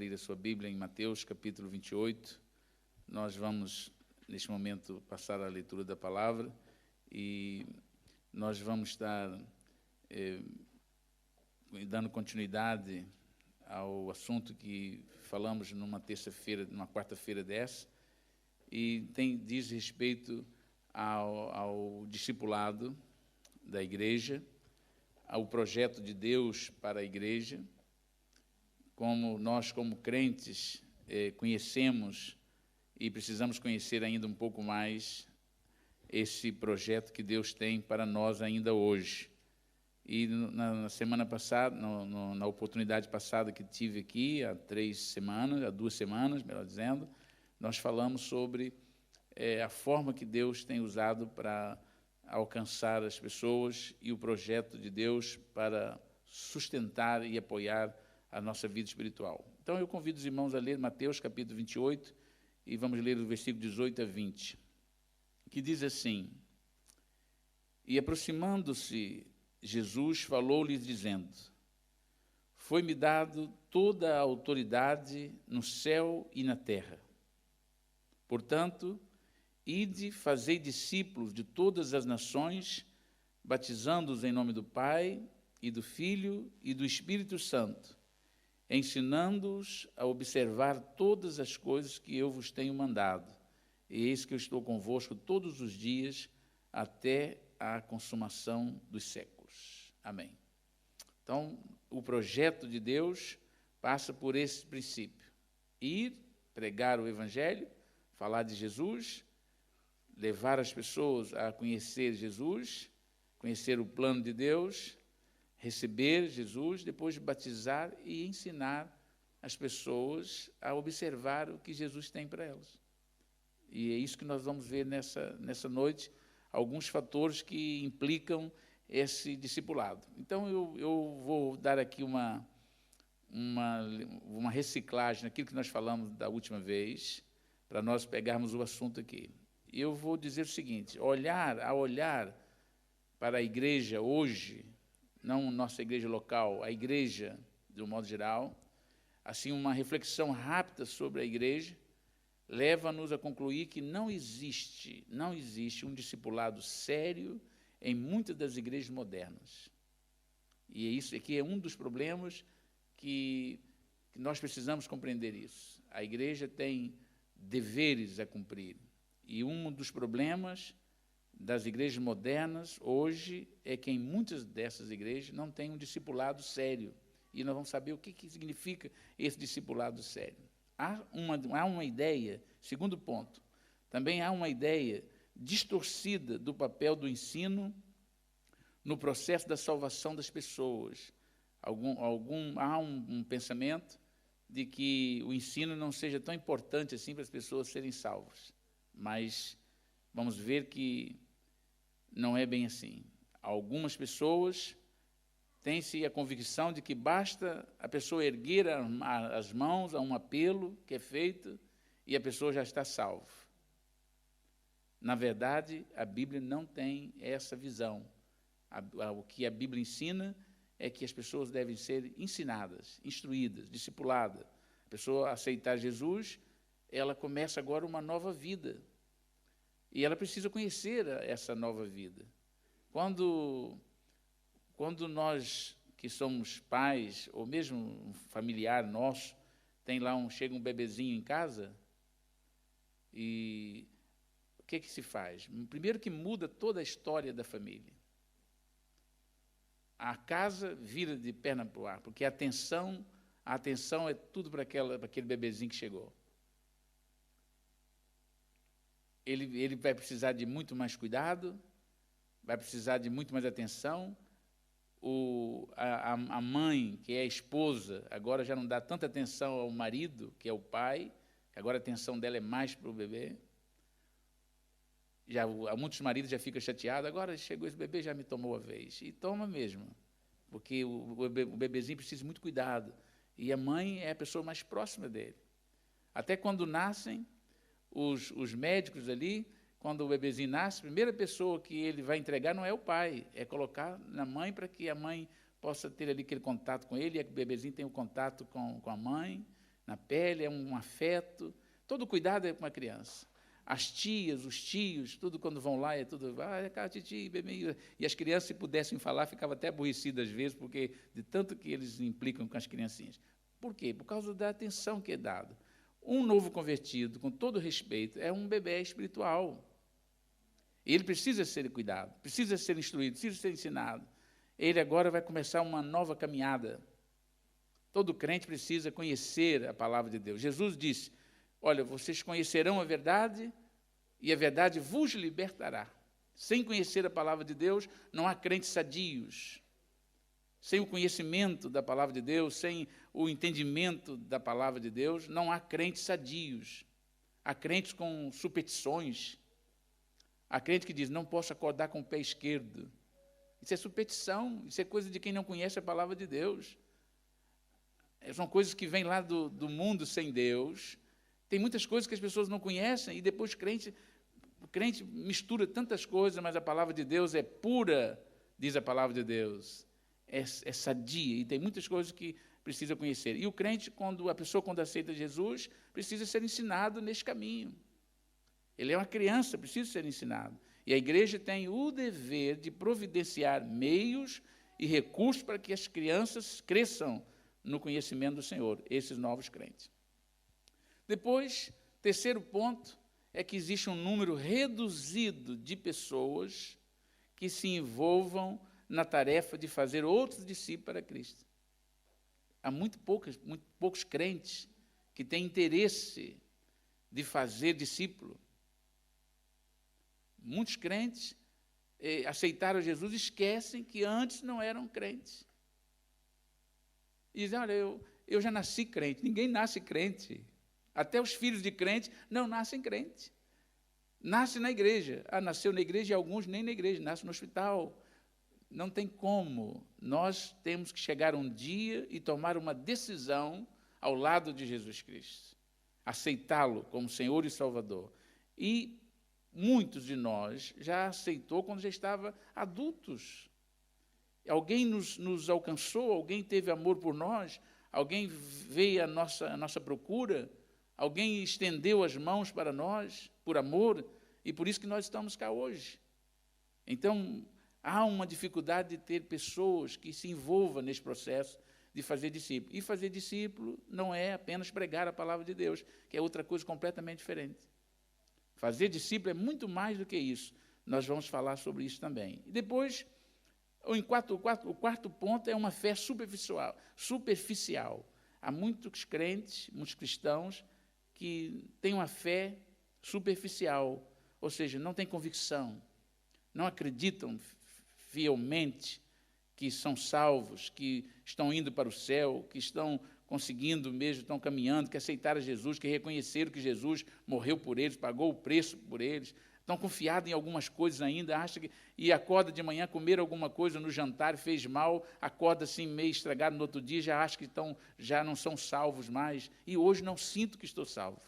abrir a sua Bíblia em Mateus, capítulo 28. Nós vamos, neste momento, passar a leitura da palavra e nós vamos estar dando continuidade ao assunto que falamos numa terça-feira, numa quarta-feira dessa, e diz respeito ao discipulado da igreja, ao projeto de Deus para a igreja, como nós, como crentes, conhecemos e precisamos conhecer ainda um pouco mais esse projeto que Deus tem para nós ainda hoje. E na semana passada, na oportunidade passada que tive aqui, há 2 semanas, melhor dizendo, nós falamos sobre a forma que Deus tem usado para alcançar as pessoas e o projeto de Deus para sustentar e apoiar a nossa vida espiritual. Então, eu convido os irmãos a ler Mateus, capítulo 28, e vamos ler o versículo 18 a 20, que diz assim: E aproximando-se, Jesus falou-lhes, dizendo: Foi-me dado toda a autoridade no céu e na terra. Portanto, ide, fazei discípulos de todas as nações, batizando-os em nome do Pai, e do Filho, e do Espírito Santo, ensinando-os a observar todas as coisas que eu vos tenho mandado. E eis que eu estou convosco todos os dias, até a consumação dos séculos. Amém. Então, o projeto de Deus passa por esse princípio: ir, pregar o Evangelho, falar de Jesus, levar as pessoas a conhecer Jesus, conhecer o plano de Deus, receber Jesus, depois batizar e ensinar as pessoas a observar o que Jesus tem para elas. E é isso que nós vamos ver nessa noite, alguns fatores que implicam esse discipulado. Então, eu vou dar aqui uma reciclagem naquilo que nós falamos da última vez, para nós pegarmos o assunto aqui. E eu vou dizer o seguinte: olhar para a igreja hoje, não nossa igreja local, a igreja, de um modo geral, assim, uma reflexão rápida sobre a igreja, leva-nos a concluir que não existe um discipulado sério em muitas das igrejas modernas. E isso aqui é um dos problemas que nós precisamos compreender isso. A igreja tem deveres a cumprir. E um dos problemas das igrejas modernas hoje é que em muitas dessas igrejas não tem um discipulado sério. E nós vamos saber o que significa esse discipulado sério. Há uma ideia, segundo ponto, também há uma ideia distorcida do papel do ensino no processo da salvação das pessoas. Há um pensamento de que o ensino não seja tão importante assim para as pessoas serem salvas. Mas vamos ver que não é bem assim. Algumas pessoas têm-se a convicção de que basta a pessoa erguer as mãos a um apelo que é feito e a pessoa já está salva. Na verdade, a Bíblia não tem essa visão. O que a Bíblia ensina é que as pessoas devem ser ensinadas, instruídas, discipuladas. A pessoa aceitar Jesus, ela começa agora uma nova vida. E ela precisa conhecer essa nova vida. Quando nós, que somos pais, ou mesmo um familiar nosso, chega um bebezinho em casa, e o que se faz? Primeiro que muda toda a história da família. A casa vira de perna para o ar, porque a atenção é tudo para aquele bebezinho que chegou. Ele vai precisar de muito mais cuidado, vai precisar de muito mais atenção. A mãe, que é a esposa, agora já não dá tanta atenção ao marido, que é o pai, agora a atenção dela é mais para o bebê. Muitos maridos já ficam chateados: agora chegou esse bebê, já me tomou a vez. E toma mesmo, porque o bebezinho precisa de muito cuidado. E a mãe é a pessoa mais próxima dele. Até quando nascem, os médicos ali, quando o bebezinho nasce, a primeira pessoa que ele vai entregar não é o pai, é colocar na mãe, para que a mãe possa ter ali aquele contato com ele, e o bebezinho tem o contato com a mãe, na pele, é um afeto. Todo cuidado é com a criança. As tias, os tios, tudo quando vão lá, é tudo, cá, titi, bebê. E as crianças, se pudessem falar, ficavam até aborrecidas às vezes, porque de tanto que eles implicam com as criancinhas. Por quê? Por causa da atenção que é dada. Um novo convertido, com todo respeito, é um bebê espiritual. Ele precisa ser cuidado, precisa ser instruído, precisa ser ensinado. Ele agora vai começar uma nova caminhada. Todo crente precisa conhecer a palavra de Deus. Jesus disse, olha, vocês conhecerão a verdade e a verdade vos libertará. Sem conhecer a palavra de Deus, não há crentes sadios. Sem o conhecimento da palavra de Deus, sem o entendimento da palavra de Deus, não há crentes sadios. Há crentes com superstições. Há crente que diz, não posso acordar com o pé esquerdo. Isso é superstição, isso é coisa de quem não conhece a palavra de Deus. São coisas que vêm lá do mundo sem Deus. Tem muitas coisas que as pessoas não conhecem, e depois o crente mistura tantas coisas, mas a palavra de Deus é pura, diz a palavra de Deus. É sadia, e tem muitas coisas que precisa conhecer. E o crente, a pessoa quando aceita Jesus, precisa ser ensinado nesse caminho. Ele é uma criança, precisa ser ensinado. E a igreja tem o dever de providenciar meios e recursos para que as crianças cresçam no conhecimento do Senhor, esses novos crentes. Depois, terceiro ponto, é que existe um número reduzido de pessoas que se envolvam na tarefa de fazer outros discípulos para Cristo. Há muito poucos crentes que têm interesse de fazer discípulo. Muitos crentes aceitaram Jesus e esquecem que antes não eram crentes. E dizem, olha, eu já nasci crente. Ninguém nasce crente. Até os filhos de crente não nascem crente. Nasce na igreja. Nasceu na igreja e alguns nem na igreja, nasce no hospital. Não tem como. Nós temos que chegar um dia e tomar uma decisão ao lado de Jesus Cristo. Aceitá-lo como Senhor e Salvador. E muitos de nós já aceitou quando já estava adultos. Alguém nos alcançou, alguém teve amor por nós, alguém veio à nossa procura, alguém estendeu as mãos para nós, por amor, e por isso que nós estamos cá hoje. Então, há uma dificuldade de ter pessoas que se envolvam nesse processo de fazer discípulo. E fazer discípulo não é apenas pregar a palavra de Deus, que é outra coisa completamente diferente. Fazer discípulo é muito mais do que isso. Nós vamos falar sobre isso também. E depois, o quarto ponto é uma fé superficial. Há muitos crentes, muitos cristãos, que têm uma fé superficial, ou seja, não têm convicção, não acreditam fielmente que são salvos, que estão indo para o céu, que estão conseguindo mesmo, estão caminhando, que aceitaram Jesus, que reconheceram que Jesus morreu por eles, pagou o preço por eles, estão confiados em algumas coisas ainda, acham que, e acorda de manhã, comer alguma coisa no jantar, fez mal, acorda assim meio estragado no outro dia, já acha que já não são salvos mais, e hoje não sinto que estou salvo,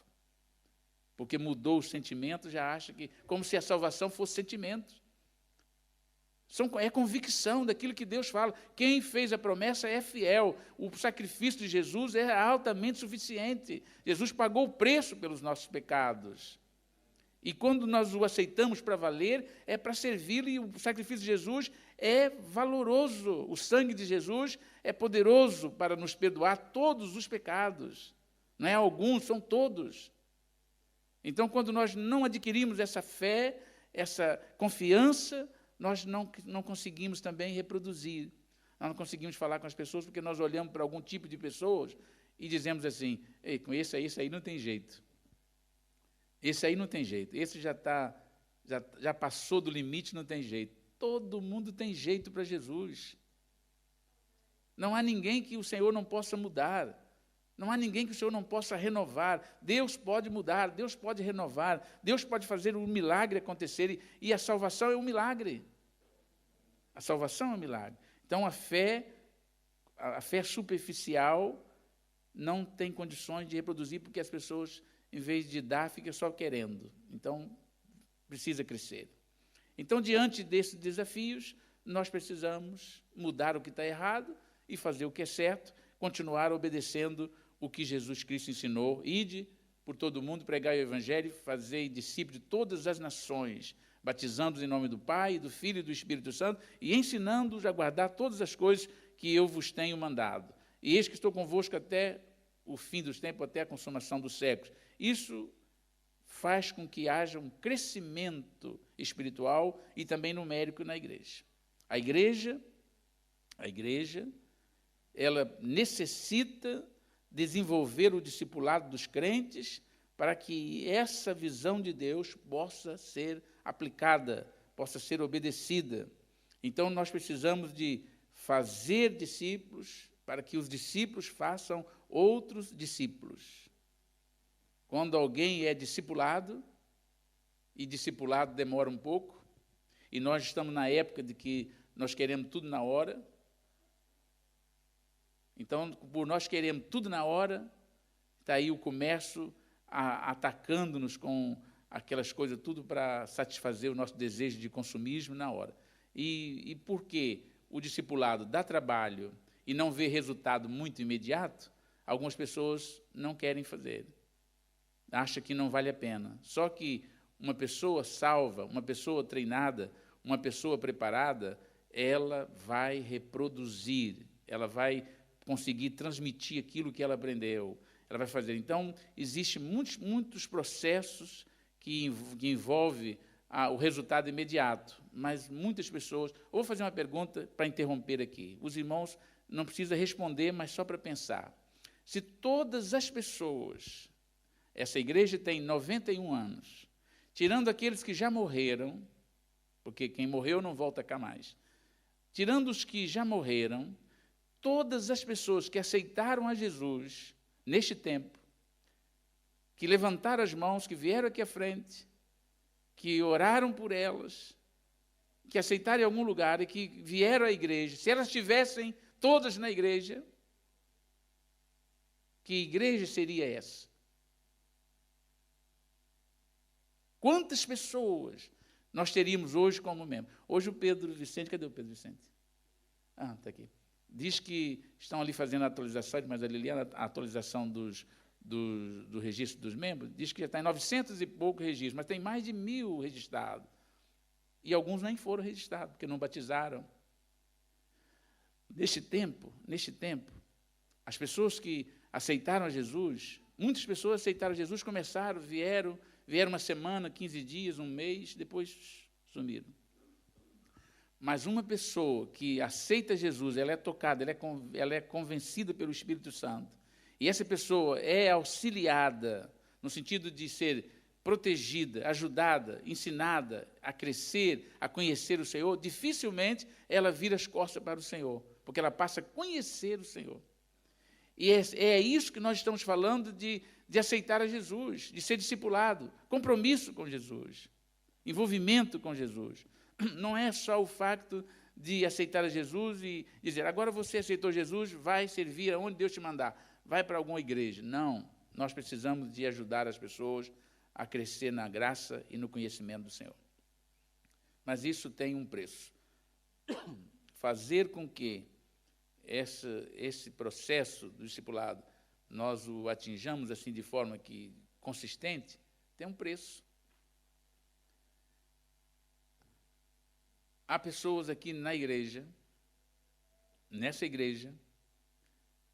porque mudou o sentimento, já acha que, como se a salvação fosse sentimento. É convicção daquilo que Deus fala. Quem fez a promessa é fiel. O sacrifício de Jesus é altamente suficiente. Jesus pagou o preço pelos nossos pecados. E quando nós o aceitamos para valer, é para servi-lo, e o sacrifício de Jesus é valoroso. O sangue de Jesus é poderoso para nos perdoar todos os pecados. Não é alguns, são todos. Então, quando nós não adquirimos essa fé, essa confiança, nós não conseguimos também reproduzir. Nós não conseguimos falar com as pessoas porque nós olhamos para algum tipo de pessoas e dizemos assim, ei, com esse aí não tem jeito. Esse aí não tem jeito. Esse já passou do limite, não tem jeito. Todo mundo tem jeito para Jesus. Não há ninguém que o Senhor não possa mudar. Não há ninguém que o Senhor não possa renovar. Deus pode mudar, Deus pode renovar, Deus pode fazer um milagre acontecer, e a salvação é um milagre. A salvação é um milagre. Então, a fé superficial não tem condições de reproduzir, porque as pessoas, em vez de dar, ficam só querendo. Então, precisa crescer. Então, diante desses desafios, nós precisamos mudar o que está errado e fazer o que é certo, continuar obedecendo o que Jesus Cristo ensinou: ide por todo o mundo, pregai o evangelho, fazei discípulos de todas as nações, batizando-os em nome do Pai, do Filho e do Espírito Santo, e ensinando-os a guardar todas as coisas que eu vos tenho mandado. E eis que estou convosco até o fim dos tempos, até a consumação dos séculos. Isso faz com que haja um crescimento espiritual e também numérico na igreja. A igreja, ela necessita desenvolver o discipulado dos crentes para que essa visão de Deus possa ser aplicada, possa ser obedecida. Então, nós precisamos de fazer discípulos para que os discípulos façam outros discípulos. Quando alguém é discipulado, e discipulado demora um pouco, e nós estamos na época de que nós queremos tudo na hora. Então, por nós queremos tudo na hora, está aí o comércio atacando-nos com aquelas coisas, tudo para satisfazer o nosso desejo de consumismo na hora. E por que o discipulado dá trabalho e não vê resultado muito imediato, algumas pessoas não querem fazer. Acham que não vale a pena. Só que uma pessoa salva, uma pessoa treinada, uma pessoa preparada, ela vai reproduzir, ela vai conseguir transmitir aquilo que ela aprendeu, ela vai fazer. Então, existem muitos processos que envolvem o resultado imediato, mas muitas pessoas... Vou fazer uma pergunta para interromper aqui. Os irmãos não precisam responder, mas só para pensar. Se todas as pessoas... Essa igreja tem 91 anos, tirando aqueles que já morreram, porque quem morreu não volta cá mais, tirando os que já morreram, todas as pessoas que aceitaram a Jesus neste tempo, que levantaram as mãos, que vieram aqui à frente, que oraram por elas, que aceitaram em algum lugar e que vieram à igreja, se elas estivessem todas na igreja, que igreja seria essa? Quantas pessoas nós teríamos hoje como membro? Hoje o Pedro Vicente, cadê o Pedro Vicente? Ah, está aqui. Diz que estão ali fazendo a atualização, mas ali a atualização do registro dos membros, diz que já está em 900 e pouco registros, mas tem mais de 1000 registrados. E alguns nem foram registrados, porque não batizaram. Neste tempo, as pessoas que aceitaram a Jesus, muitas pessoas aceitaram Jesus, começaram, vieram uma semana, 15 dias, um mês, depois sumiram. Mas uma pessoa que aceita Jesus, ela é tocada, ela é convencida pelo Espírito Santo, e essa pessoa é auxiliada, no sentido de ser protegida, ajudada, ensinada a crescer, a conhecer o Senhor, dificilmente ela vira as costas para o Senhor, porque ela passa a conhecer o Senhor. E é isso que nós estamos falando de aceitar a Jesus, de ser discipulado, compromisso com Jesus, envolvimento com Jesus. Não é só o facto de aceitar a Jesus e dizer, agora você aceitou Jesus, vai servir aonde Deus te mandar, vai para alguma igreja. Não, nós precisamos de ajudar as pessoas a crescer na graça e no conhecimento do Senhor. Mas isso tem um preço. Fazer com que esse processo do discipulado nós o atinjamos assim de forma que consistente, tem um preço. Há pessoas aqui nessa igreja,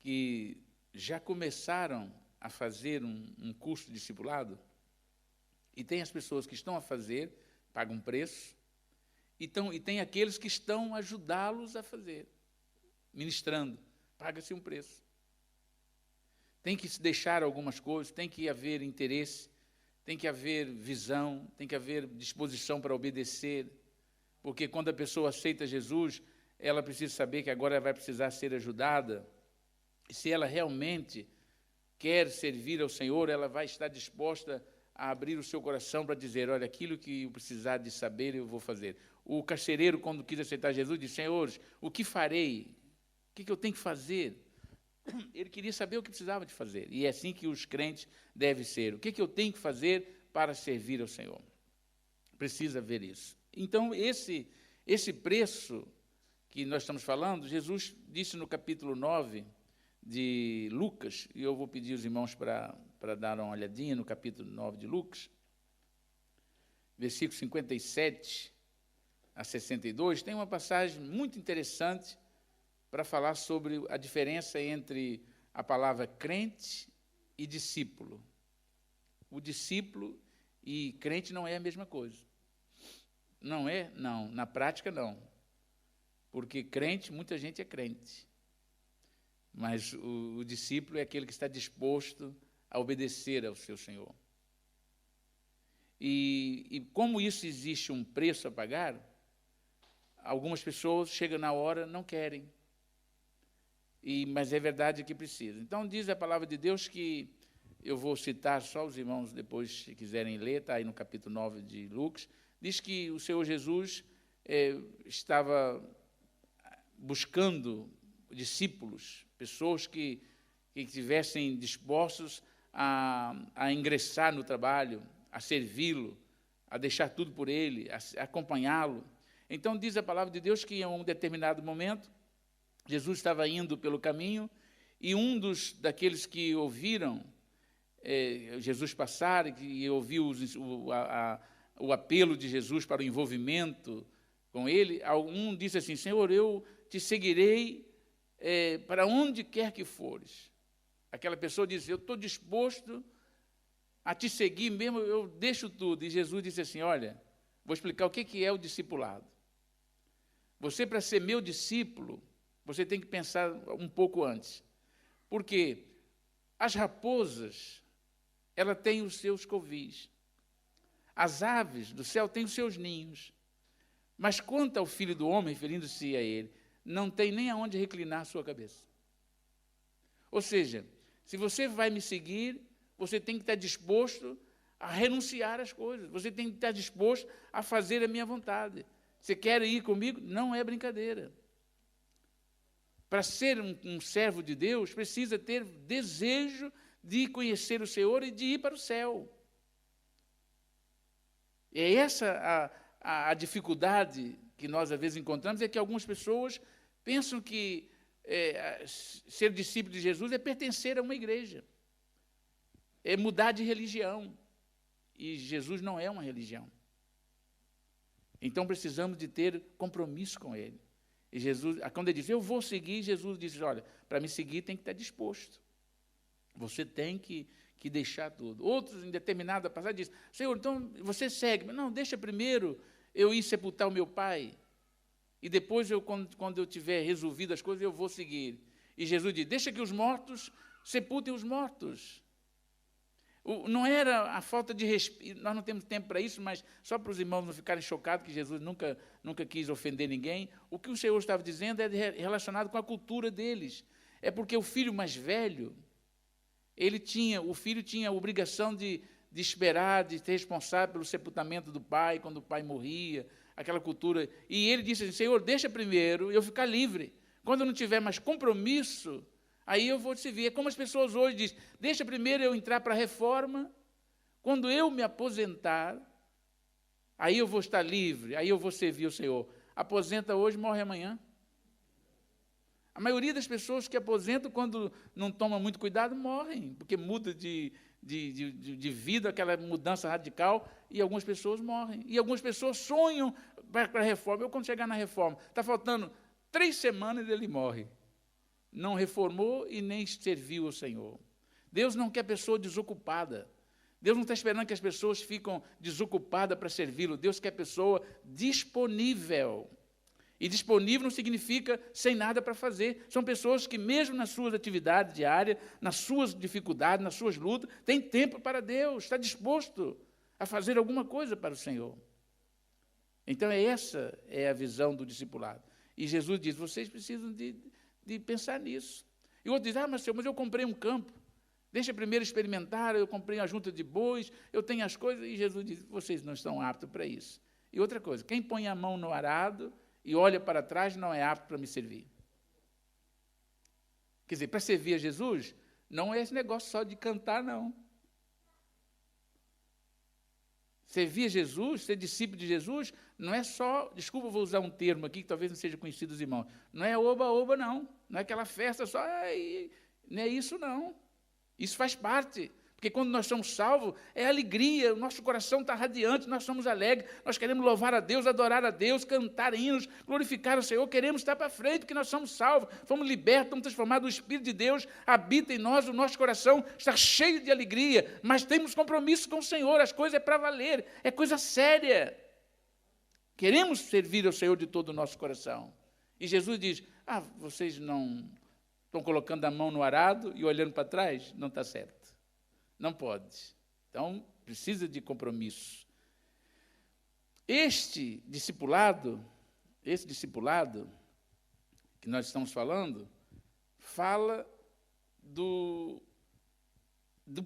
que já começaram a fazer um curso de discipulado, e tem as pessoas que estão a fazer, pagam um preço, e tem aqueles que estão a ajudá-los a fazer, ministrando, paga-se um preço. Tem que se deixar algumas coisas, tem que haver interesse, tem que haver visão, tem que haver disposição para obedecer, porque quando a pessoa aceita Jesus, ela precisa saber que agora ela vai precisar ser ajudada, e se ela realmente quer servir ao Senhor, ela vai estar disposta a abrir o seu coração para dizer, olha, aquilo que eu precisar de saber, eu vou fazer. O carcereiro, quando quis aceitar Jesus, disse, Senhor, o que farei? O que eu tenho que fazer? Ele queria saber o que precisava de fazer, e é assim que os crentes devem ser. O que eu tenho que fazer para servir ao Senhor? Precisa ver isso. Então, esse preço que nós estamos falando, Jesus disse no capítulo 9 de Lucas, e eu vou pedir aos irmãos para dar uma olhadinha no capítulo 9 de Lucas, versículo 57 a 62, tem uma passagem muito interessante para falar sobre a diferença entre a palavra crente e discípulo. O discípulo e crente não é a mesma coisa. Não é? Não. Na prática, não. Porque crente, muita gente é crente. Mas o discípulo é aquele que está disposto a obedecer ao seu Senhor. E como isso existe um preço a pagar, algumas pessoas chegam na hora, não querem. Mas é verdade que precisa. Então, diz a palavra de Deus que, eu vou citar só os irmãos depois, se quiserem ler, está aí no capítulo 9 de Lucas, diz que o Senhor Jesus estava buscando discípulos, pessoas que estivessem dispostos a ingressar no trabalho, a servi-lo, a deixar tudo por ele, a acompanhá-lo. Então, diz a palavra de Deus que, em um determinado momento, Jesus estava indo pelo caminho e daqueles que ouviram Jesus passar e ouviu o apelo de Jesus para o envolvimento com ele, um disse assim: Senhor, eu te seguirei para onde quer que fores. Aquela pessoa disse: eu estou disposto a te seguir mesmo, eu deixo tudo. E Jesus disse assim: olha, vou explicar o que é o discipulado. Você, para ser meu discípulo, você tem que pensar um pouco antes. Porque as raposas, ela tem os seus covis. As aves do céu têm os seus ninhos. Mas quanto ao Filho do Homem, referindo-se a ele, não tem nem aonde reclinar a sua cabeça. Ou seja, se você vai me seguir, você tem que estar disposto a renunciar às coisas. Você tem que estar disposto a fazer a minha vontade. Você quer ir comigo? Não é brincadeira. Para ser um servo de Deus, precisa ter desejo de conhecer o Senhor e de ir para o céu. E é essa a dificuldade que nós, às vezes, encontramos, é que algumas pessoas pensam que ser discípulo de Jesus é pertencer a uma igreja, é mudar de religião. E Jesus não é uma religião. Então, precisamos de ter compromisso com Ele. E Jesus, quando Ele diz, eu vou seguir, Jesus diz, olha, para me seguir tem que estar disposto. Você tem que deixar tudo. Outros, em determinada passagem, dizem, Senhor, então você segue. Não, deixa primeiro eu ir sepultar o meu pai. E depois, quando eu tiver resolvido as coisas, eu vou seguir. E Jesus diz, deixa que os mortos sepultem os mortos. Não era a falta de respeito, nós não temos tempo para isso, mas só para os irmãos não ficarem chocados que Jesus nunca quis ofender ninguém, o que o Senhor estava dizendo é relacionado com a cultura deles. É porque o filho mais velho, o filho tinha a obrigação de esperar, de ser responsável pelo sepultamento do pai, quando o pai morria, aquela cultura. E ele disse assim, Senhor, deixa primeiro eu ficar livre. Quando eu não tiver mais compromisso, aí eu vou te servir. É como as pessoas hoje dizem, deixa primeiro eu entrar para a reforma, quando eu me aposentar, aí eu vou estar livre, aí eu vou servir o Senhor. Aposenta hoje, morre amanhã. A maioria das pessoas que aposentam, quando não tomam muito cuidado, morrem, porque muda de vida, aquela mudança radical, e algumas pessoas morrem. E algumas pessoas sonham para a reforma. Eu, quando chegar na reforma, está faltando 3 semanas e ele morre. Não reformou e nem serviu ao Senhor. Deus não quer pessoa desocupada. Deus não está esperando que as pessoas fiquem desocupadas para servi-lo. Deus quer pessoa disponível. E disponível não significa sem nada para fazer. São pessoas que, mesmo nas suas atividades diárias, nas suas dificuldades, nas suas lutas, têm tempo para Deus, está disposto a fazer alguma coisa para o Senhor. Então, essa é a visão do discipulado. E Jesus diz, vocês precisam de pensar nisso. E o outro diz, mas Senhor, mas eu comprei um campo, deixa primeiro experimentar, eu comprei uma junta de bois, eu tenho as coisas, e Jesus diz, vocês não estão aptos para isso. E outra coisa, quem põe a mão no arado e olha para trás não é apto para me servir. Quer dizer, para servir a Jesus, não é esse negócio só de cantar, não. Servir a Jesus, ser discípulo de Jesus, não é só, desculpa, vou usar um termo aqui que talvez não seja conhecido dos irmãos, não é oba-oba, não. Não é aquela festa só, Não é isso, não. Isso faz parte. Porque quando nós somos salvos, é alegria, o nosso coração está radiante, nós somos alegres, nós queremos louvar a Deus, adorar a Deus, cantar hinos, glorificar o Senhor, queremos estar para frente, porque nós somos salvos, fomos libertos, fomos transformados, o Espírito de Deus habita em nós, o nosso coração está cheio de alegria, mas temos compromisso com o Senhor, as coisas é para valer, é coisa séria. Queremos servir ao Senhor de todo o nosso coração. E Jesus diz, vocês não estão colocando a mão no arado e olhando para trás? Não está certo. Não pode. Então, precisa de compromisso. Esse discipulado que nós estamos falando, fala do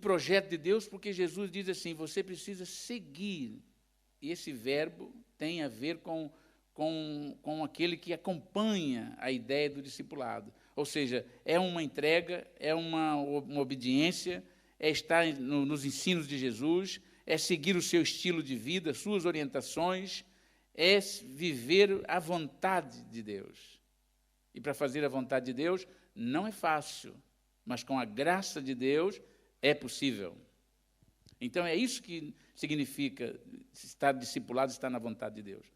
projeto de Deus, porque Jesus diz assim, você precisa seguir. E esse verbo tem a ver com aquele que acompanha a ideia do discipulado. Ou seja, é uma entrega, é uma obediência, é estar nos ensinos de Jesus, é seguir o seu estilo de vida, suas orientações, é viver a vontade de Deus. E para fazer a vontade de Deus não é fácil, mas com a graça de Deus é possível. Então é isso que significa estar discipulado, estar na vontade de Deus.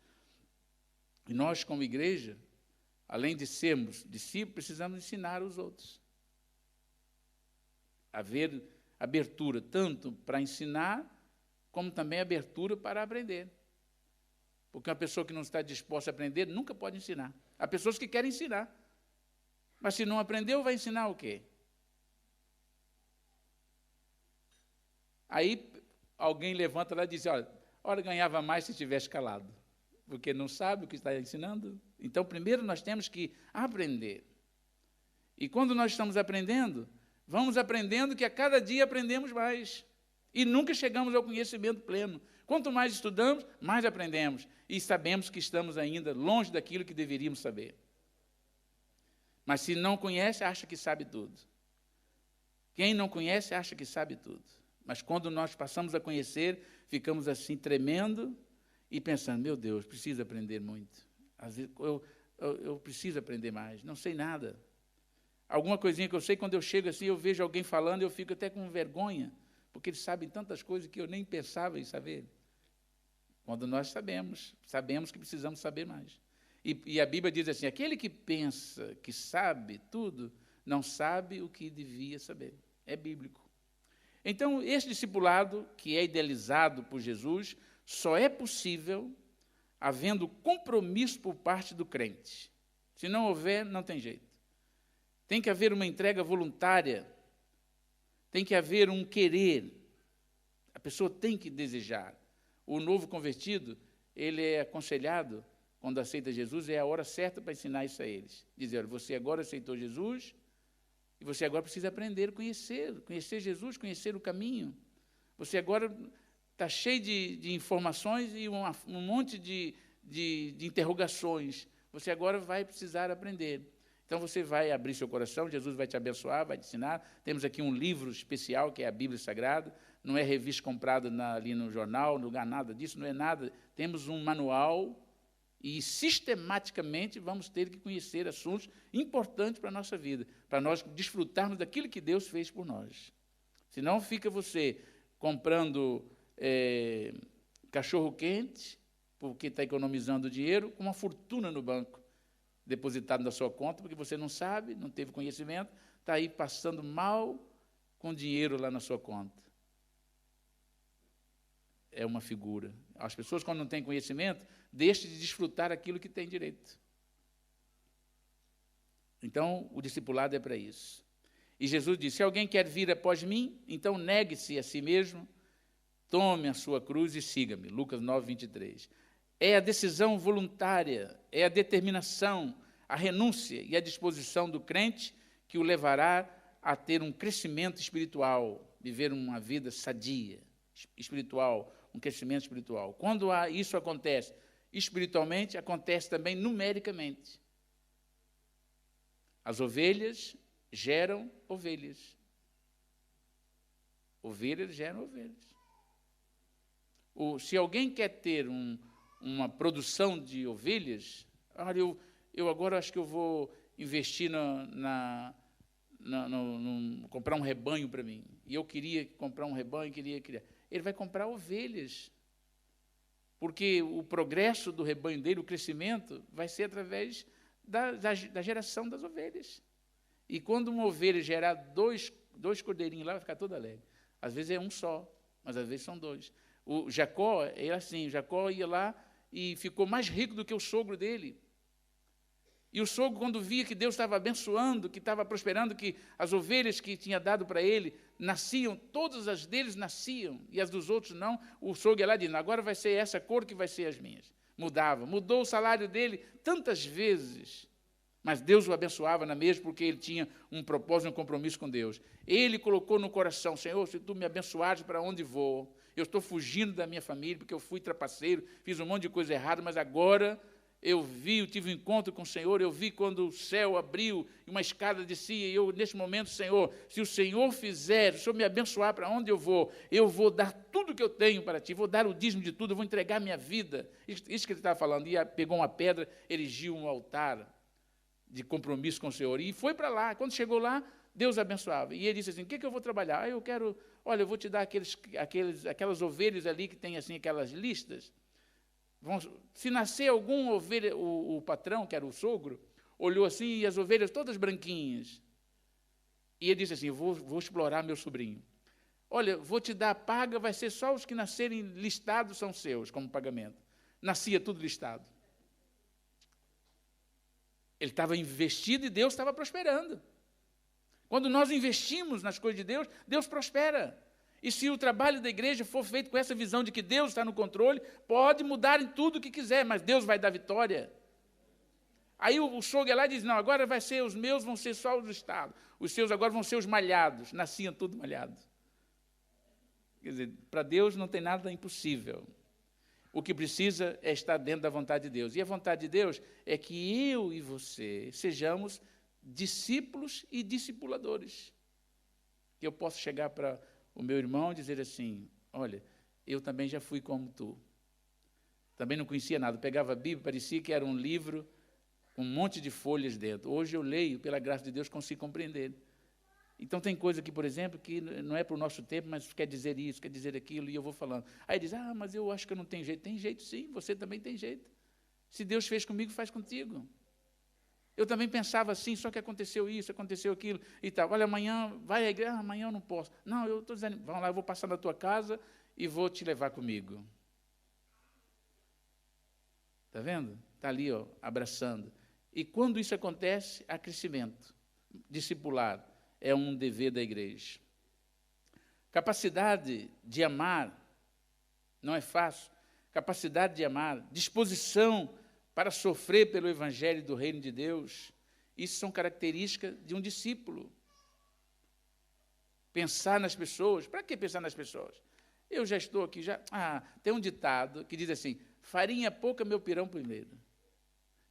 E nós, como igreja, além de sermos discípulos, precisamos ensinar os outros. Haver abertura tanto para ensinar, como também abertura para aprender. Porque uma pessoa que não está disposta a aprender nunca pode ensinar. Há pessoas que querem ensinar, mas se não aprendeu, vai ensinar o quê? Aí alguém levanta lá e diz, olha, ganhava mais se tivesse calado, porque não sabe o que está ensinando. Então, primeiro nós temos que aprender. E quando nós estamos aprendendo, vamos aprendendo que a cada dia aprendemos mais. E nunca chegamos ao conhecimento pleno. Quanto mais estudamos, mais aprendemos. E sabemos que estamos ainda longe daquilo que deveríamos saber. Mas se não conhece, acha que sabe tudo. Quem não conhece, acha que sabe tudo. Mas quando nós passamos a conhecer, ficamos assim tremendo e pensando, meu Deus, preciso aprender muito. Às vezes, eu preciso aprender mais, não sei nada. Alguma coisinha que eu sei, quando eu chego assim, eu vejo alguém falando, eu fico até com vergonha, porque eles sabem tantas coisas que eu nem pensava em saber. Quando nós sabemos que precisamos saber mais. E a Bíblia diz assim, aquele que pensa que sabe tudo, não sabe o que devia saber. É bíblico. Então, esse discipulado, que é idealizado por Jesus, só é possível havendo compromisso por parte do crente. Se não houver, não tem jeito. Tem que haver uma entrega voluntária, tem que haver um querer. A pessoa tem que desejar. O novo convertido, ele é aconselhado, quando aceita Jesus, é a hora certa para ensinar isso a eles. Dizer, você agora aceitou Jesus, e você agora precisa aprender a conhecer Jesus, conhecer o caminho. Você agora está cheio de informações e um monte de interrogações. Você agora vai precisar aprender. Então, você vai abrir seu coração, Jesus vai te abençoar, vai te ensinar. Temos aqui um livro especial, que é a Bíblia Sagrada. Não é revista comprada ali no jornal, não lugar, nada disso, não é nada. Temos um manual e, sistematicamente, vamos ter que conhecer assuntos importantes para a nossa vida, para nós desfrutarmos daquilo que Deus fez por nós. Senão, fica você comprando cachorro-quente, porque está economizando dinheiro, com uma fortuna no banco, depositado na sua conta, porque você não sabe, não teve conhecimento, está aí passando mal com dinheiro lá na sua conta. É uma figura. As pessoas, quando não têm conhecimento, deixam de desfrutar aquilo que tem direito. Então, o discipulado é para isso. E Jesus disse, se alguém quer vir após mim, então negue-se a si mesmo, tome a sua cruz e siga-me. Lucas 9, 23. É a decisão voluntária, é a determinação, a renúncia e a disposição do crente que o levará a ter um crescimento espiritual, viver uma vida sadia, espiritual, um crescimento espiritual. Quando isso acontece espiritualmente, acontece também numericamente. As ovelhas geram ovelhas. Ovelhas geram ovelhas. Se alguém quer ter uma produção de ovelhas, olha, eu agora acho que eu vou investir comprar um rebanho para mim, e eu queria comprar um rebanho, queria. Ele vai comprar ovelhas, porque o progresso do rebanho dele, o crescimento, vai ser através da geração das ovelhas. E quando uma ovelha gerar dois cordeirinhos lá, vai ficar todo alegre. Às vezes é um só, mas às vezes são dois. O Jacó, era assim, Jacó ia lá e ficou mais rico do que o sogro dele. E o sogro, quando via que Deus estava abençoando, que estava prosperando, que as ovelhas que tinha dado para ele nasciam, todas as deles nasciam, e as dos outros não, o sogro ia lá e dizia, agora vai ser essa cor que vai ser as minhas. Mudou o salário dele tantas vezes, mas Deus o abençoava na mesma, porque ele tinha um propósito, um compromisso com Deus. Ele colocou no coração, Senhor, se tu me abençoares, para onde vou? Eu estou fugindo da minha família, porque eu fui trapaceiro, fiz um monte de coisa errada, mas agora eu tive um encontro com o Senhor, eu vi quando o céu abriu e uma escada descia, e eu, neste momento, Senhor, se o Senhor fizer, se o Senhor me abençoar para onde eu vou dar tudo que eu tenho para Ti, vou dar o dízimo de tudo, eu vou entregar minha vida. Isso que ele estava falando, e pegou uma pedra, erigiu um altar de compromisso com o Senhor, e foi para lá. Quando chegou lá, Deus abençoava, e ele disse assim, o que eu vou trabalhar? Eu quero, olha, eu vou te dar aquelas ovelhas ali que tem assim, aquelas listas. Se nascer alguma ovelha, o patrão, que era o sogro, olhou assim, e as ovelhas todas branquinhas. E ele disse assim, vou explorar meu sobrinho. Olha, vou te dar a paga, vai ser só os que nascerem listados são seus, como pagamento. Nascia tudo listado. Ele estava investido e Deus estava prosperando. Quando nós investimos nas coisas de Deus, Deus prospera. E se o trabalho da igreja for feito com essa visão de que Deus está no controle, pode mudar em tudo o que quiser, mas Deus vai dar vitória. Aí o sogro lá diz, não, agora vai ser, os meus vão ser só os do Estado. Os seus agora vão ser os malhados. Nasciam tudo malhados. Quer dizer, para Deus não tem nada impossível. O que precisa é estar dentro da vontade de Deus. E a vontade de Deus é que eu e você sejamos discípulos e discipuladores. Que eu possa chegar para o meu irmão dizer assim, olha, eu também já fui como tu. Também não conhecia nada. Pegava a Bíblia, parecia que era um livro com um monte de folhas dentro. Hoje eu leio, pela graça de Deus, consigo compreender. Então tem coisa aqui, por exemplo, que não é para o nosso tempo, mas quer dizer isso, quer dizer aquilo, e eu vou falando. Aí diz, mas eu acho que eu não tenho jeito. Tem jeito sim, você também tem jeito. Se Deus fez comigo, faz contigo. Eu também pensava assim, só que aconteceu isso, aconteceu aquilo e tal. Olha, amanhã vai à igreja, amanhã eu não posso. Não, eu estou dizendo, vamos lá, eu vou passar na tua casa e vou te levar comigo. Está vendo? Está ali, abraçando. E quando isso acontece, há crescimento. Discipular é um dever da igreja. Capacidade de amar não é fácil. Capacidade de amar, disposição para sofrer pelo evangelho do reino de Deus, isso são características de um discípulo. Pensar nas pessoas. Para que pensar nas pessoas? Eu já estou aqui, tem um ditado que diz assim, farinha pouca, meu pirão primeiro.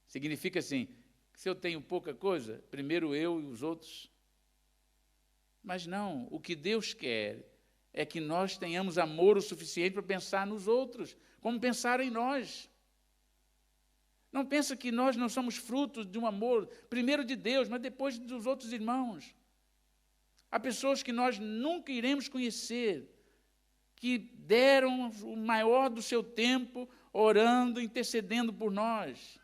Significa assim, se eu tenho pouca coisa, primeiro eu e os outros. Mas não, o que Deus quer é que nós tenhamos amor o suficiente para pensar nos outros, como pensar em nós. Não pensa que nós não somos frutos de um amor, primeiro de Deus, mas depois dos outros irmãos. Há pessoas que nós nunca iremos conhecer, que deram o maior do seu tempo orando, intercedendo por nós.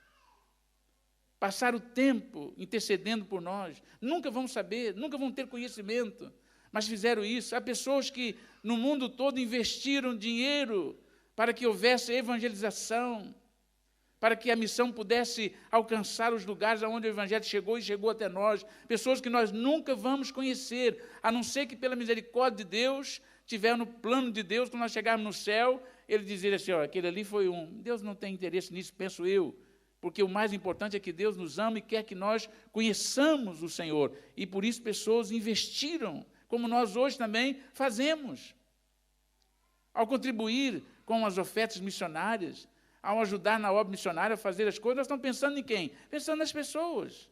Passaram o tempo intercedendo por nós. Nunca vão saber, nunca vão ter conhecimento, mas fizeram isso. Há pessoas que no mundo todo investiram dinheiro para que houvesse evangelização, para que a missão pudesse alcançar os lugares aonde o evangelho chegou e chegou até nós. Pessoas que nós nunca vamos conhecer, a não ser que pela misericórdia de Deus, tiver no plano de Deus, quando nós chegarmos no céu, ele dizer assim, aquele ali foi um. Deus não tem interesse nisso, penso eu, porque o mais importante é que Deus nos ama e quer que nós conheçamos o Senhor. E por isso pessoas investiram, como nós hoje também fazemos. Ao contribuir com as ofertas missionárias, ao ajudar na obra missionária, a fazer as coisas, nós estamos pensando em quem? Pensando nas pessoas.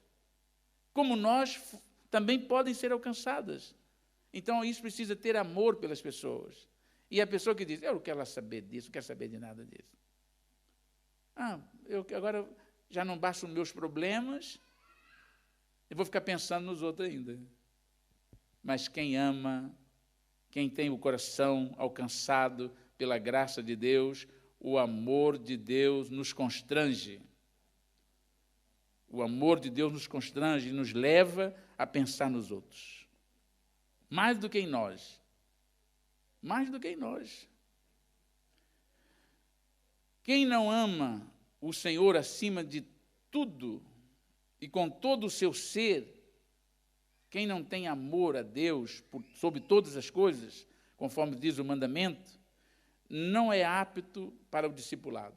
Como nós também podem ser alcançadas. Então, isso precisa ter amor pelas pessoas. E a pessoa que diz, eu não quero saber disso, não quero saber de nada disso. Eu agora já não bastam os meus problemas, eu vou ficar pensando nos outros ainda. mas quem ama, quem tem o coração alcançado pela graça de Deus, o amor de Deus nos constrange. O amor de Deus nos constrange e nos leva a pensar nos outros. Mais do que em nós. Mais do que em nós. Quem não ama o Senhor acima de tudo e com todo o seu ser, quem não tem amor a Deus sobre todas as coisas, conforme diz o mandamento, não é apto para o discipulado.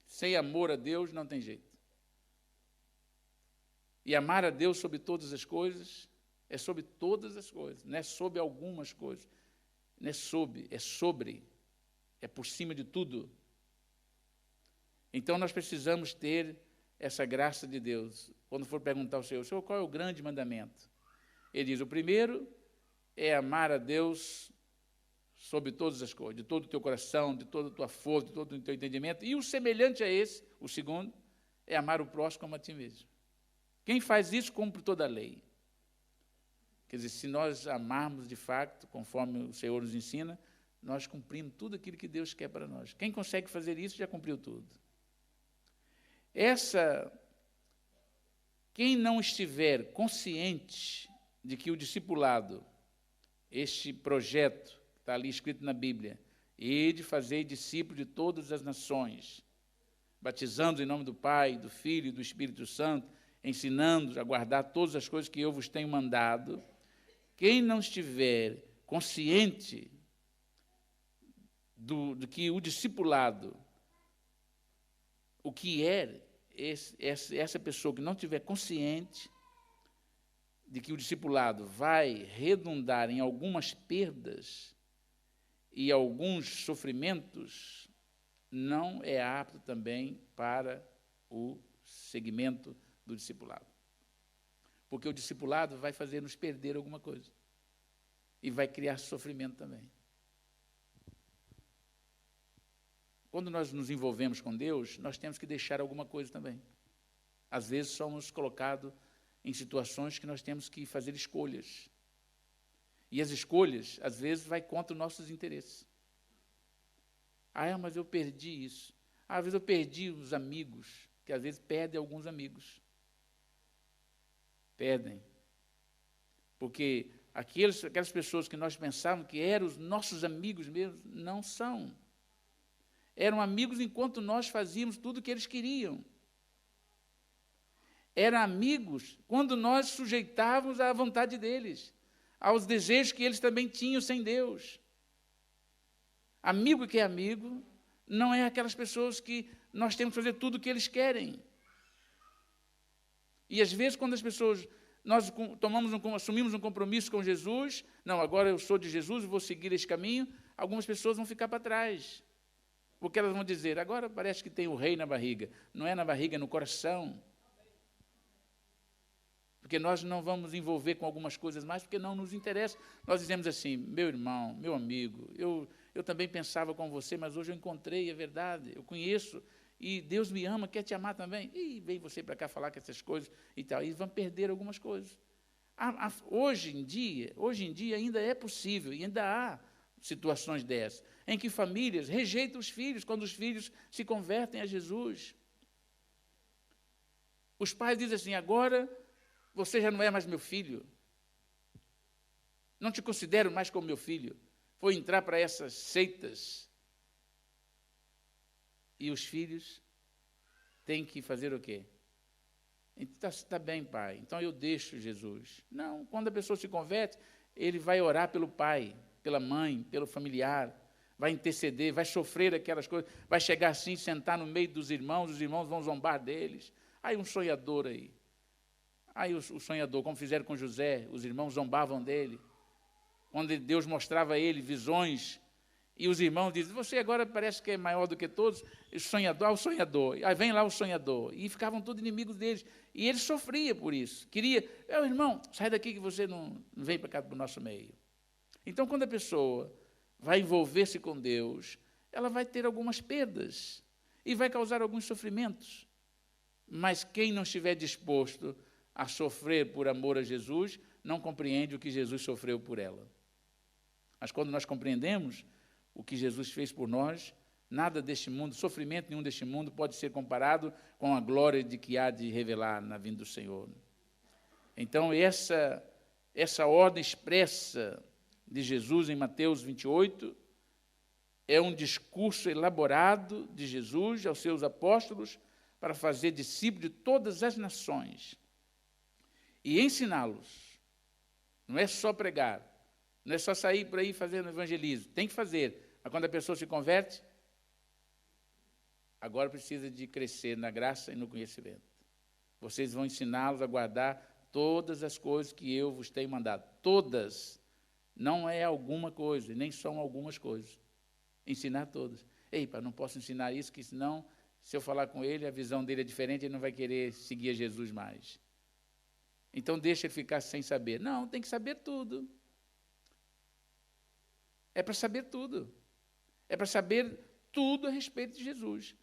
Sem amor a Deus não tem jeito. E amar a Deus sobre todas as coisas é sobre todas as coisas, não é sobre algumas coisas. Não é sobre, é sobre, é por cima de tudo. Então nós precisamos ter essa graça de Deus. Quando for perguntar ao Senhor, qual é o grande mandamento? Ele diz, o primeiro é amar a Deus sobre todas as coisas, de todo o teu coração, de toda a tua força, de todo o teu entendimento. E o semelhante a esse, o segundo, é amar o próximo como a ti mesmo. Quem faz isso, cumpre toda a lei. Quer dizer, se nós amarmos de fato, conforme o Senhor nos ensina, nós cumprimos tudo aquilo que Deus quer para nós. Quem consegue fazer isso, já cumpriu tudo. Quem não estiver consciente de que o discipulado, este projeto, que está ali escrito na Bíblia, ide fazer discípulos de todas as nações, batizando em nome do Pai, do Filho e do Espírito Santo, ensinando-os a guardar todas as coisas que eu vos tenho mandado, quem não estiver consciente do que o discipulado, o que é essa pessoa que não estiver consciente de que o discipulado vai redundar em algumas perdas e alguns sofrimentos, não é apto também para o segmento do discipulado. Porque o discipulado vai fazer-nos perder alguma coisa e vai criar sofrimento também. Quando nós nos envolvemos com Deus, nós temos que deixar alguma coisa também. Às vezes somos colocados em situações que nós temos que fazer escolhas. E as escolhas, às vezes, vai contra os nossos interesses. Mas eu perdi isso. Às vezes eu perdi os amigos, que às vezes perdem alguns amigos. Perdem. Porque aquelas pessoas que nós pensávamos que eram os nossos amigos mesmo, não são. Eram amigos enquanto nós fazíamos tudo o que eles queriam. Eram amigos quando nós sujeitávamos à vontade deles, aos desejos que eles também tinham sem Deus. Amigo que é amigo não é aquelas pessoas que nós temos que fazer tudo o que eles querem. E às vezes quando as pessoas, nós assumimos um compromisso com Jesus, não, agora eu sou de Jesus e vou seguir esse caminho, algumas pessoas vão ficar para trás. Porque elas vão dizer, agora parece que tem o rei na barriga. Não é na barriga, é no coração. Porque nós não vamos envolver com algumas coisas mais, porque não nos interessa. Nós dizemos assim, meu irmão, meu amigo, eu também pensava com você, mas hoje eu encontrei, é verdade, eu conheço, e Deus me ama, quer te amar também. E vem você para cá falar com essas coisas e tal, e vão perder algumas coisas. Hoje em dia ainda é possível, e ainda há situações dessas, em que famílias rejeitam os filhos, quando os filhos se convertem a Jesus. Os pais dizem assim, agora você já não é mais meu filho, não te considero mais como meu filho, foi entrar para essas seitas. E os filhos têm que fazer o quê? Está bem, pai, então eu deixo Jesus. Não, quando a pessoa se converte, ele vai orar pelo pai, pela mãe, pelo familiar, vai interceder, vai sofrer aquelas coisas, vai chegar assim, sentar no meio dos irmãos, os irmãos vão zombar deles. Aí um sonhador aí. Aí o sonhador, como fizeram com José, os irmãos zombavam dele. Quando Deus mostrava a ele visões, e os irmãos dizem, você agora parece que é maior do que todos, o sonhador, aí vem lá o sonhador, e ficavam todos inimigos deles, e ele sofria por isso, queria, irmão, sai daqui que você não vem para cá para o nosso meio. Então, quando a pessoa vai envolver-se com Deus, ela vai ter algumas perdas, e vai causar alguns sofrimentos, mas quem não estiver disposto a sofrer por amor a Jesus, não compreende o que Jesus sofreu por ela. Mas quando nós compreendemos o que Jesus fez por nós, nada deste mundo, sofrimento nenhum deste mundo pode ser comparado com a glória de que há de revelar na vinda do Senhor. Então, essa ordem expressa de Jesus em Mateus 28 é um discurso elaborado de Jesus aos seus apóstolos para fazer discípulos de todas as nações e ensiná-los. Não é só pregar, não é só sair por aí fazendo evangelismo, tem que fazer, mas quando a pessoa se converte, agora precisa de crescer na graça e no conhecimento. Vocês vão ensiná-los a guardar todas as coisas que eu vos tenho mandado. Todas. Não é alguma coisa, nem são algumas coisas. Ensinar todas. Ei, pai, não posso ensinar isso, que senão, se eu falar com ele, a visão dele é diferente, ele não vai querer seguir a Jesus mais. Então, deixa ele ficar sem saber. Não, tem que saber tudo. É para saber tudo. É para saber tudo a respeito de Jesus.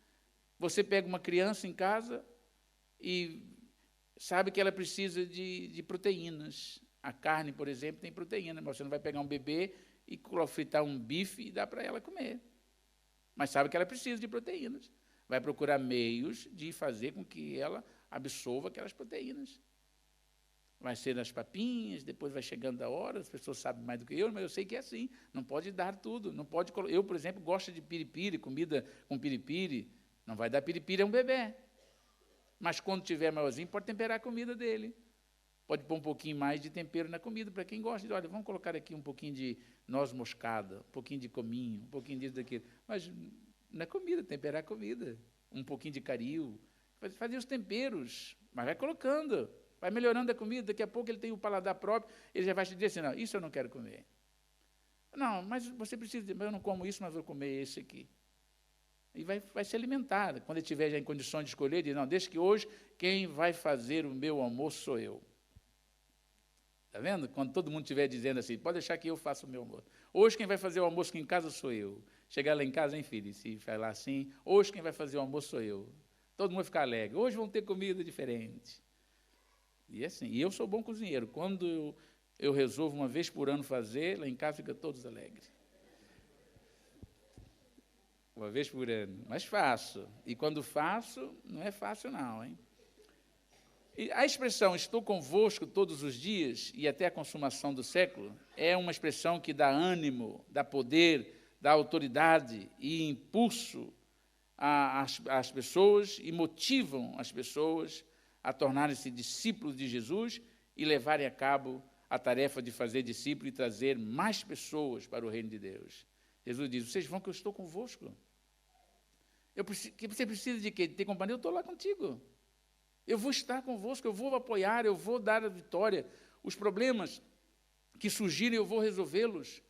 Você pega uma criança em casa e sabe que ela precisa de proteínas. A carne, por exemplo, tem proteína, mas você não vai pegar um bebê e fritar um bife e dar para ela comer. Mas sabe que ela precisa de proteínas. Vai procurar meios de fazer com que ela absorva aquelas proteínas. Vai ser nas papinhas, depois vai chegando a hora, as pessoas sabem mais do que eu, mas eu sei que é assim. Não pode dar tudo. Não pode. Eu, por exemplo, gosto de piripiri, comida com piripiri. Não vai dar piripiri a um bebê. Mas quando tiver maiorzinho, pode temperar a comida dele. Pode pôr um pouquinho mais de tempero na comida, para quem gosta. Olha, vamos colocar aqui um pouquinho de noz moscada, um pouquinho de cominho, um pouquinho disso, daquilo. Mas na comida, temperar a comida. Um pouquinho de caril. Fazer os temperos, mas vai colocando. Vai melhorando a comida. Daqui a pouco ele tem o paladar próprio, ele já vai te dizer assim, não, isso eu não quero comer. Não, mas você precisa dizer, mas eu não como isso, mas vou comer esse aqui. E vai se alimentar. Quando ele estiver já em condições de escolher, diz, não, deixa que hoje quem vai fazer o meu almoço sou eu. Está vendo? Quando todo mundo estiver dizendo assim, pode deixar que eu faça o meu almoço. Hoje quem vai fazer o almoço aqui em casa sou eu. Chegar lá em casa, hein, filho? Se falar assim, hoje quem vai fazer o almoço sou eu. Todo mundo vai ficar alegre. Hoje vão ter comida diferente. E assim, e eu sou bom cozinheiro. Quando eu resolvo uma vez por ano fazer, lá em casa fica todos alegres. Uma vez por ano. Mas faço. E quando faço, não é fácil não, hein? E a expressão estou convosco todos os dias e até a consumação do século é uma expressão que dá ânimo, dá poder, dá autoridade e impulso às pessoas e motivam as pessoas a tornarem-se discípulos de Jesus e levarem a cabo a tarefa de fazer discípulo e trazer mais pessoas para o reino de Deus. Jesus diz, vocês vão que eu estou convosco. Que você precisa de quê? De ter companhia? Eu estou lá contigo. Eu vou estar convosco, eu vou apoiar, eu vou dar a vitória. Os problemas que surgirem, eu vou resolvê-los.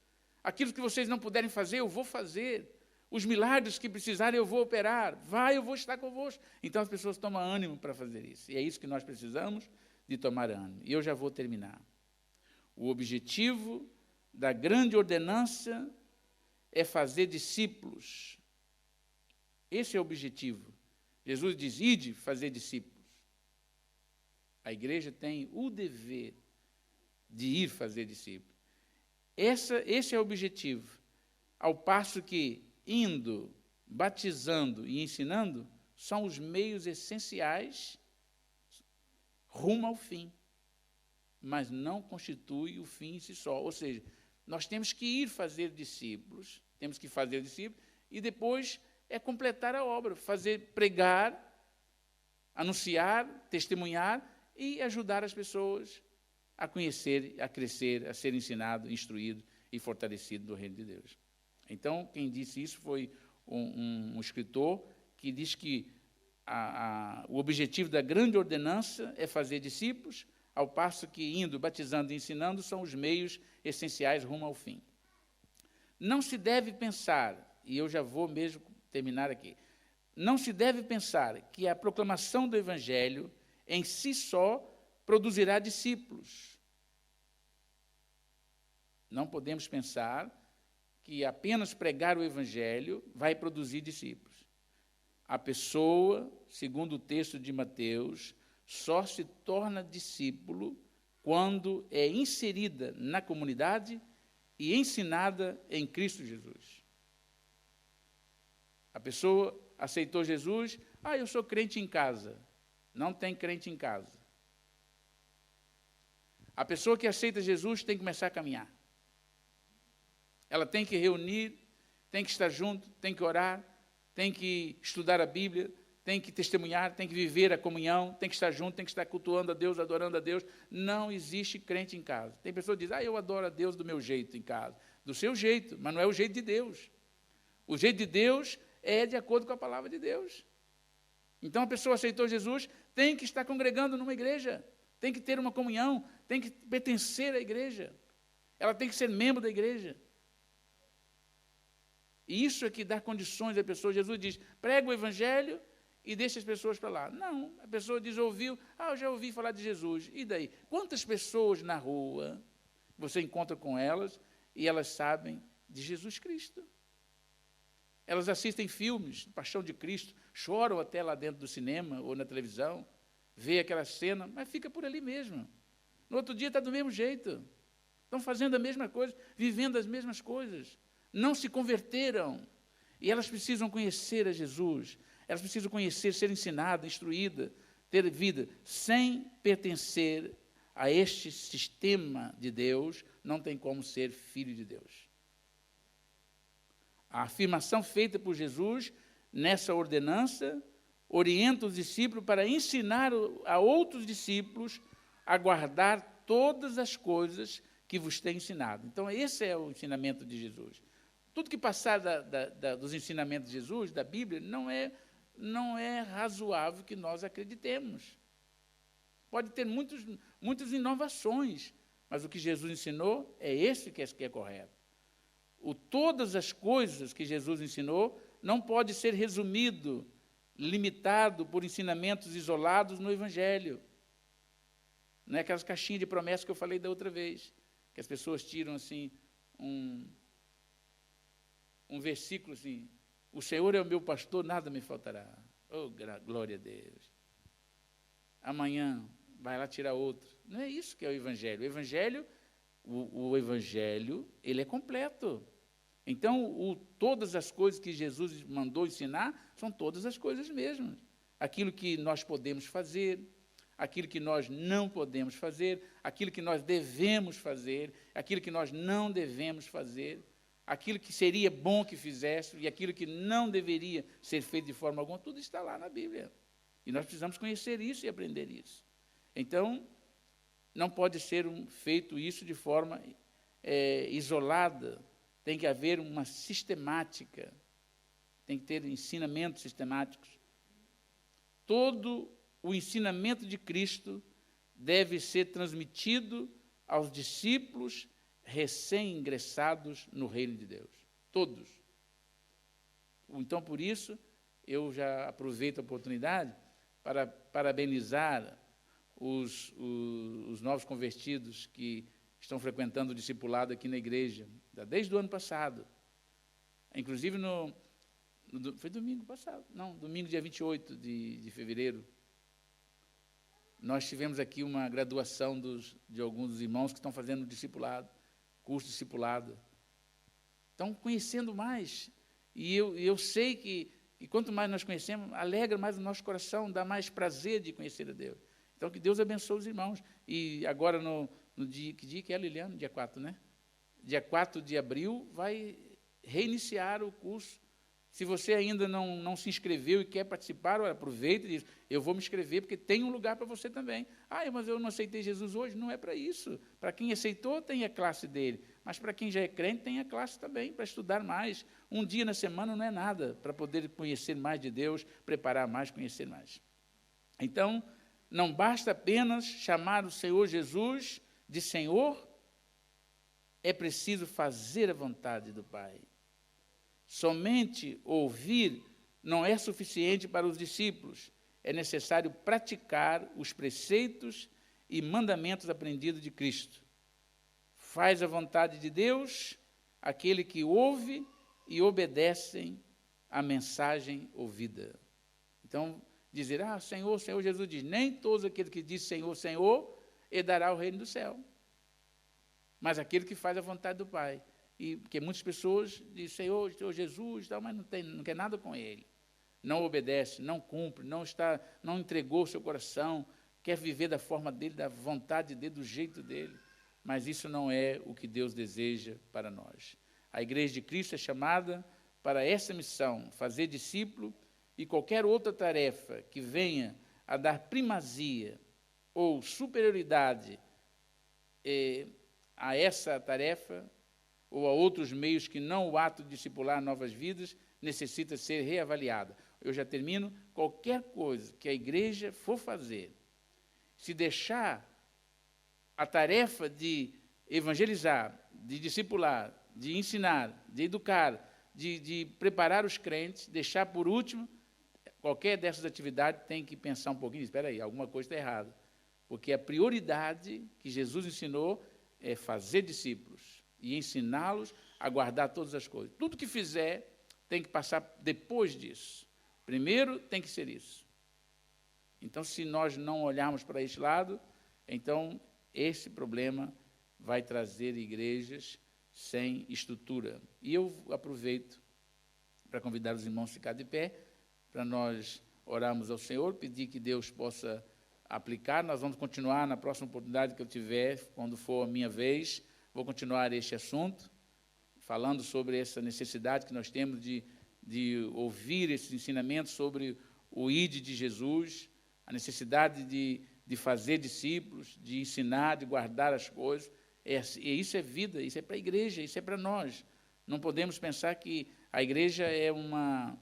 Aquilo que vocês não puderem fazer, eu vou fazer. Os milagres que precisarem, eu vou operar. Eu vou estar convosco. Então, as pessoas tomam ânimo para fazer isso. E é isso que nós precisamos, de tomar ânimo. E eu já vou terminar. O objetivo da grande ordenança é fazer discípulos. Esse é o objetivo. Jesus diz, ide fazer discípulos. A igreja tem o dever de ir fazer discípulos. Esse é o objetivo. Ao passo que, indo, batizando e ensinando, são os meios essenciais rumo ao fim. Mas não constitui o fim em si só. Ou seja, nós temos que ir fazer discípulos, e depois é completar a obra, pregar, anunciar, testemunhar e ajudar as pessoas a conhecer, a crescer, a ser ensinado, instruído e fortalecido do reino de Deus. Então, quem disse isso foi um escritor que diz que o objetivo da grande ordenança é fazer discípulos, ao passo que indo, batizando e ensinando são os meios essenciais rumo ao fim. Não se deve pensar, e eu já vou mesmo terminar aqui, não se deve pensar que a proclamação do Evangelho em si só produzirá discípulos. Não podemos pensar que apenas pregar o Evangelho vai produzir discípulos. A pessoa, segundo o texto de Mateus, só se torna discípulo quando é inserida na comunidade e ensinada em Cristo Jesus. A pessoa aceitou Jesus, eu sou crente em casa. Não tem crente em casa. A pessoa que aceita Jesus tem que começar a caminhar. Ela tem que reunir, tem que estar junto, tem que orar, tem que estudar a Bíblia, tem que testemunhar, tem que viver a comunhão, tem que estar junto, tem que estar cultuando a Deus, adorando a Deus. Não existe crente em casa. Tem pessoa que diz, eu adoro a Deus do meu jeito em casa. Do seu jeito, mas não é o jeito de Deus. O jeito de Deus é de acordo com a palavra de Deus. Então, a pessoa aceitou Jesus, tem que estar congregando numa igreja, tem que ter uma comunhão, tem que pertencer à igreja. Ela tem que ser membro da igreja. E isso é que dá condições à pessoa. Jesus diz, prega o evangelho e deixa as pessoas para lá. Não, a pessoa diz, ouviu, eu já ouvi falar de Jesus. E daí? Quantas pessoas na rua você encontra com elas e elas sabem de Jesus Cristo? Elas assistem filmes, Paixão de Cristo, choram até lá dentro do cinema ou na televisão, vê aquela cena, mas fica por ali mesmo. No outro dia está do mesmo jeito. Estão fazendo a mesma coisa, vivendo as mesmas coisas. Não se converteram. E elas precisam conhecer a Jesus. Elas precisam conhecer, ser ensinadas, instruídas, ter vida. Sem pertencer a este sistema de Deus, não tem como ser filho de Deus. A afirmação feita por Jesus nessa ordenança orienta os discípulos para ensinar a outros discípulos a guardar todas as coisas que vos tem ensinado. Então, esse é o ensinamento de Jesus. Tudo que passar dos ensinamentos de Jesus, da Bíblia, não é razoável que nós acreditemos. Pode ter muitas inovações, mas o que Jesus ensinou é esse que é correto. Todas as coisas que Jesus ensinou não pode ser resumido, limitado por ensinamentos isolados no Evangelho. Não é aquelas caixinhas de promessas que eu falei da outra vez, que as pessoas tiram assim um versículo assim, o Senhor é o meu pastor, nada me faltará. Oh, glória a Deus. Amanhã vai lá tirar outro. Não é isso que é o Evangelho. O Evangelho, ele é completo. Então, todas as coisas que Jesus mandou ensinar, são todas as coisas mesmas. Aquilo que nós podemos fazer, aquilo que nós não podemos fazer, aquilo que nós devemos fazer, aquilo que nós não devemos fazer, aquilo que seria bom que fizesse e aquilo que não deveria ser feito de forma alguma, tudo está lá na Bíblia. E nós precisamos conhecer isso e aprender isso. Então, não pode ser feito isso de forma isolada, tem que haver uma sistemática, tem que ter ensinamentos sistemáticos. Todo o ensinamento de Cristo deve ser transmitido aos discípulos recém-ingressados no reino de Deus. Todos. Então, por isso, eu já aproveito a oportunidade para parabenizar os novos convertidos que estão frequentando o discipulado aqui na igreja, desde o ano passado. Inclusive, foi domingo passado, não, domingo dia 28 de fevereiro, nós tivemos aqui uma graduação de alguns dos irmãos que estão fazendo discipulado, curso de discipulado. Estão conhecendo mais. E eu sei que quanto mais nós conhecemos, alegra mais o nosso coração, dá mais prazer de conhecer a Deus. Então, que Deus abençoe os irmãos. E agora, no dia, que dia que é, Liliana? Dia 4, né? Dia 4 de abril, vai reiniciar o curso. Se você ainda não se inscreveu e quer participar, aproveita e diz, eu vou me inscrever, porque tem um lugar para você também. Mas eu não aceitei Jesus hoje. Não é para isso. Para quem aceitou, tem a classe dele. Mas para quem já é crente, tem a classe também, para estudar mais. Um dia na semana não é nada, para poder conhecer mais de Deus, preparar mais, conhecer mais. Então, não basta apenas chamar o Senhor Jesus de Senhor, é preciso fazer a vontade do Pai. Somente ouvir não é suficiente para os discípulos, é necessário praticar os preceitos e mandamentos aprendidos de Cristo. Faz a vontade de Deus aquele que ouve e obedecem a mensagem ouvida. Então, dizer, Senhor, Senhor. Jesus diz, nem todos aqueles que dizem Senhor, Senhor, herdará o reino do céu, mas aquele que faz a vontade do Pai. E porque muitas pessoas dizem, Senhor, Senhor Jesus, mas não quer nada com Ele. Não obedece, não cumpre, não entregou o seu coração, quer viver da forma dele, da vontade dele, do jeito dele. Mas isso não é o que Deus deseja para nós. A Igreja de Cristo é chamada para essa missão, fazer discípulo, e qualquer outra tarefa que venha a dar primazia ou superioridade a essa tarefa, ou a outros meios que não o ato de discipular novas vidas, necessita ser reavaliada. Eu já termino. Qualquer coisa que a igreja for fazer, se deixar a tarefa de evangelizar, de discipular, de ensinar, de educar, de preparar os crentes, deixar por último, qualquer dessas atividades tem que pensar um pouquinho, espera aí, alguma coisa está errada. Porque a prioridade que Jesus ensinou é fazer discípulos e ensiná-los a guardar todas as coisas. Tudo que fizer tem que passar depois disso. Primeiro tem que ser isso. Então, se nós não olharmos para este lado, então esse problema vai trazer igrejas sem estrutura. E eu aproveito para convidar os irmãos a ficar de pé, para nós orarmos ao Senhor, pedir que Deus possa aplicar. Nós vamos continuar na próxima oportunidade que eu tiver, quando for a minha vez, vou continuar este assunto, falando sobre essa necessidade que nós temos de ouvir esses ensinamentos sobre o ID de Jesus, a necessidade de fazer discípulos, de ensinar, de guardar as coisas. E isso é vida, isso é para a igreja, isso é para nós. Não podemos pensar que a igreja é uma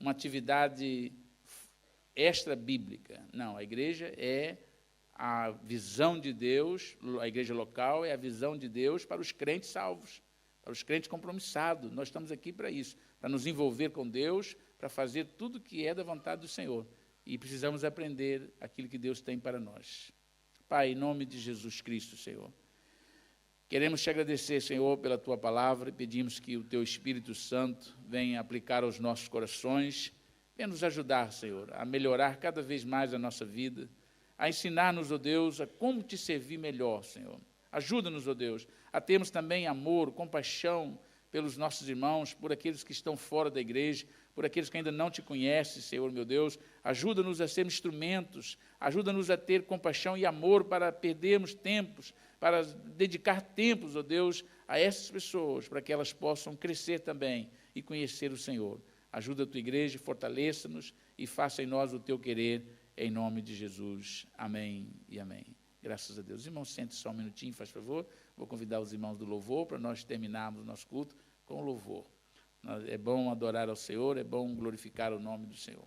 atividade extra-bíblica. Não, a igreja é a visão de Deus, a igreja local é a visão de Deus para os crentes salvos, para os crentes compromissados. Nós estamos aqui para isso, para nos envolver com Deus, para fazer tudo que é da vontade do Senhor. E precisamos aprender aquilo que Deus tem para nós. Pai, em nome de Jesus Cristo, Senhor, queremos te agradecer, Senhor, pela tua palavra, e pedimos que o teu Espírito Santo venha aplicar aos nossos corações, venha nos ajudar, Senhor, a melhorar cada vez mais a nossa vida, a ensinar-nos, ó Deus, a como te servir melhor, Senhor. Ajuda-nos, ó Deus, a termos também amor, compaixão pelos nossos irmãos, por aqueles que estão fora da igreja, por aqueles que ainda não te conhecem, Senhor, meu Deus. Ajuda-nos a sermos instrumentos, ajuda-nos a ter compaixão e amor para perdermos tempos, para dedicar tempos, ó Deus, a essas pessoas, para que elas possam crescer também e conhecer o Senhor. Ajuda a tua igreja, fortaleça-nos e faça em nós o teu querer, em nome de Jesus. Amém e amém. Graças a Deus. Irmãos, sente só um minutinho, faz favor. Vou convidar os irmãos do louvor para nós terminarmos o nosso culto com louvor. É bom adorar ao Senhor, é bom glorificar o nome do Senhor.